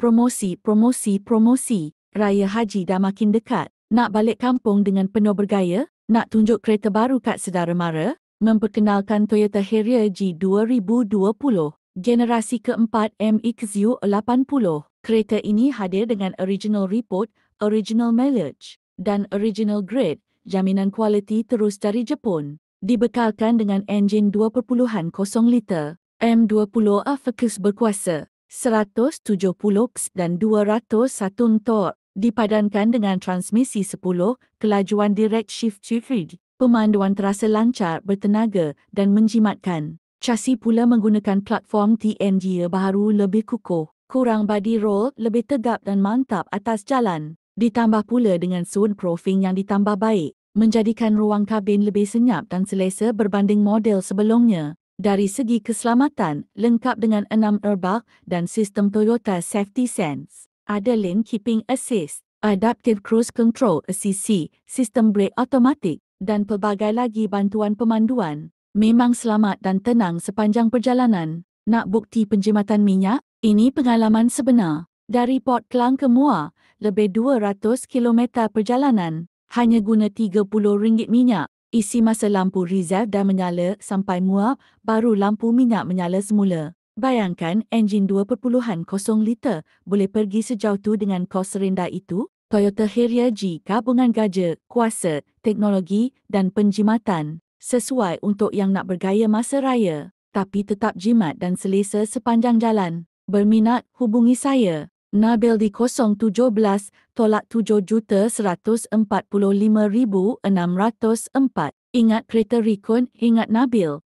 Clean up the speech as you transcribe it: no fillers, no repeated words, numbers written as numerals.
Promosi, promosi, promosi. Raya Haji dah makin dekat. Nak balik kampung dengan penuh bergaya? Nak tunjuk kereta baru kat saudara mara? Memperkenalkan Toyota Harrier G 2020. Generasi keempat MX-U80. Kereta ini hadir dengan original report, original mileage, dan original grade, jaminan kualiti terus dari Jepun. Dibekalkan dengan enjin 2.0 liter, M20A fokus berkuasa, 170 PS dan 201 torque. Dipadankan dengan transmisi 10, kelajuan direct shift hybrid. Pemanduan terasa lancar, bertenaga dan menjimatkan. Chassis pula menggunakan platform TNG baharu lebih kukuh. Kurang body roll, lebih tegap dan mantap atas jalan. Ditambah pula dengan soundproofing yang ditambah baik, menjadikan ruang kabin lebih senyap dan selesa berbanding model sebelumnya. Dari segi keselamatan, lengkap dengan 6 airbag dan sistem Toyota Safety Sense. Ada lane keeping assist, adaptive cruise control ACC, sistem brake automatik, dan pelbagai lagi bantuan pemanduan. Memang selamat dan tenang sepanjang perjalanan. Nak bukti penjimatan minyak? Ini pengalaman sebenar. Dari Port Klang ke Muar, lebih 200 km perjalanan. Hanya guna RM30 minyak. Isi masa lampu reserve dah menyala sampai Muar, baru lampu minyak menyala semula. Bayangkan enjin 2.0 liter boleh pergi sejauh tu dengan kos serendah itu. Toyota Harrier G gabungan gadget, kuasa, teknologi dan penjimatan. Sesuai untuk yang nak bergaya masa raya, tapi tetap jimat dan selesa sepanjang jalan. Berminat, hubungi saya. Nabil di 017 tolak 7,145,604. Ingat kereta Rikun, ingat Nabil.